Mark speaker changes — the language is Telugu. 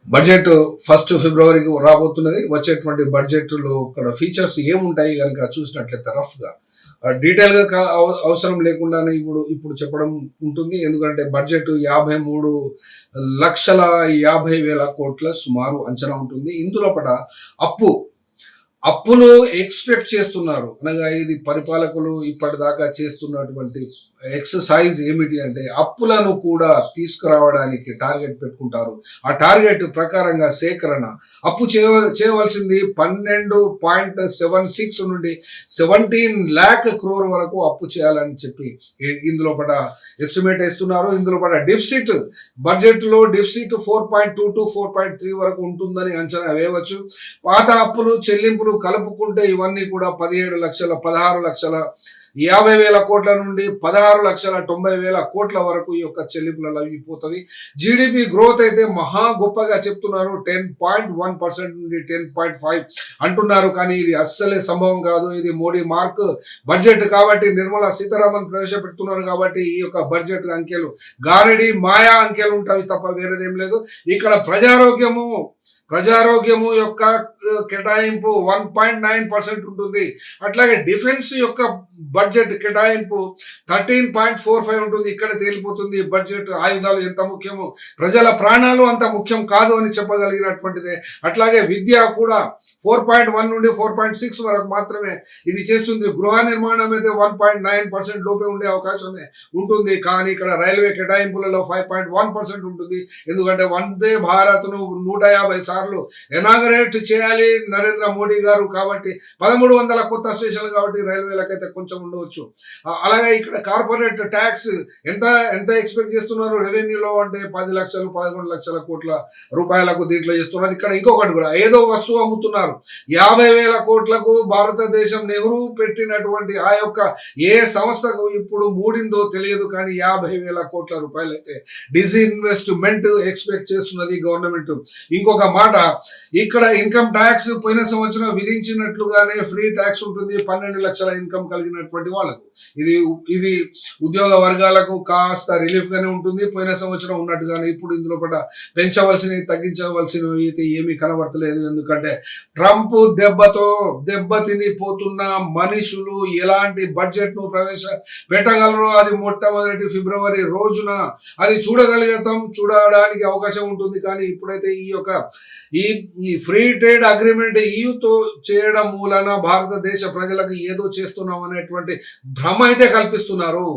Speaker 1: Budget first ఫిబ్రవరికి రాబోతున్నది. వచ్చేటువంటి బడ్జెట్‌లో ఇక్కడ ఫీచర్స్ ఏముంటాయి గనుక చూసినట్లయితే రఫ్‌గా డీటెయిల్‌గా అవసరం లేకుండానే ఇప్పుడు చెప్పడం ఉంటుంది. ఎందుకంటే బడ్జెట్ 53,50,00,00,000 సుమారు అంచనా ఉంటుంది. ఇందులోపట అప్పు అప్పులు ఎక్స్‌పెక్ట్ చేస్తున్నారు. అనగా ఇది పరిపాలకులు ఇప్పటిదాకా చేస్తున్నటువంటి ఎక్సర్‌సైజ్ ఏమిటి అంటే అప్పులను కూడా తీసుకురావడానికి టార్గెట్ పెట్టుకుంటారు. ఆ టార్గెట్ ప్రకారంగా సేకరణ అప్పు చేయవలసింది 12.76 నుండి 17,00,000 క్రోర్ వరకు అప్పు చేయాలని చెప్పి ఇందులోపట ఎస్టిమేట్ ఏస్తున్నారు. ఇందులోపట బడ్జెట్‌లో డెఫిసిట్ 4.2 4.3 వరకు ఉంటుందని అంచనా వేయవచ్చు. పాత అప్పులు చెల్లింపులు కలుపుకుంటే ఇవన్నీ కూడా 17,00,000 16,50,000 కోట్ల నుండి 16,90,000 కోట్ల వరకు ఈ యొక్క చెల్లింపులలో అయిపోతుంది. జీడిపి గ్రోత్ అయితే మహా గొప్పగా చెప్తున్నారు. 10.1% నుండి 10.5 అంటున్నారు. కానీ ఇది అస్సలే సంభవం కాదు. ఇది మోడీ మార్క్ బడ్జెట్ కాబట్టి నిర్మలా సీతారామన్ ప్రవేశపెడుతున్నారు కాబట్టి ఈ యొక్క బడ్జెట్ అంకెలు గారడి మాయా అంకెలు ఉంటాయి తప్ప వేరేదేం లేదు. ఇక్కడ ప్రజారోగ్యము యొక్క కేటాయింపు 1.9% ఉంటుంది. అట్లాగే డిఫెన్స్ యొక్క బడ్జెట్ కేటాయింపు 13.45 ఉంటుంది. ఇక్కడ తేలిపోతుంది బడ్జెట్ ఆయుధాలు ఎంత ముఖ్యమో ప్రజల ప్రాణాలు అంత ముఖ్యం కాదు అని చెప్పగలిగినటువంటిదే. అట్లాగే విద్య కూడా 4.1 నుండి 4.6 వరకు మాత్రమే ఇది చేస్తుంది. గృహ నిర్మాణం అయితే 1.9% లోపే ఉండే అవకాశమే ఉంటుంది. కానీ ఇక్కడ రైల్వే కేటాయింపులలో 5.1% ఉంటుంది. ఎందుకంటే వందే భారత్ ను 150 సార్లు ఇనాగరేట్ చేయాలి నరేంద్ర మోడీ గారు కాబట్టి 1300 కొత్త స్టేషన్లు కాబట్టి రైల్వేలకైతే కొంచెం ఉండవచ్చు. అలాగే ఇక్కడ కార్పొరేట్ ట్యాక్స్ ఎంత ఎంత ఎక్స్పెక్ట్ చేస్తున్నారు రెవెన్యూలో అంటే 10 లక్షలు 11 లక్షల కోట్ల రూపాయలకు దీంట్లో చేస్తున్నారు. ఇక్కడ ఇంకొకటి కూడా ఏదో వస్తువు అమ్ముతున్నారు. 50,000 కోట్లకు భారతదేశం నెహ్రూ పెట్టినటువంటి ఆ యొక్క ఏ సంస్థకు ఇప్పుడు మూడిందో తెలియదు కానీ 50,000 కోట్ల రూపాయలు అయితే డిస్ఇన్వెస్ట్మెంట్ ఎక్స్పెక్ట్ చేస్తున్నది గవర్నమెంట్. ఇంకొక మాట ఇక్కడ ఇన్కమ్ ట్యాక్స్ పోయిన సంవత్సరం విధించినట్లుగానే ఫ్రీ ట్యాక్స్ ఉంటుంది 12 లక్షల ఇన్కమ్ కలిగినటువంటి వాళ్ళకు. ఇది ఉద్యోగ వర్గాలకు కాస్త రిలీఫ్ గానే ఉంటుంది. పోయిన సంవత్సరం ఉన్నట్టుగానే ఇప్పుడు ఇందులో కూడా పెంచవలసినవి తగ్గించవలసినవి అయితే ఏమీ కనబడతలేదు. ఎందుకంటే ట్రంప్ దెబ్బతిని పోతున్న మనుషులు ఎలాంటి బడ్జెట్ ను పెట్టగలరో అది మొట్టమొదటి ఫిబ్రవరి రోజున అది చూడడానికి అవకాశం ఉంటుంది. కానీ ఇప్పుడైతే ఈ ఫ్రీ ట్రేడ్ అగ్రిమెంట్ ఈయూతో చేయడం మూలన భారతదేశ ప్రజలకు ఏదో చేస్తున్నాం అనేటువంటి భ్రమ అయితే కల్పిస్తున్నారు.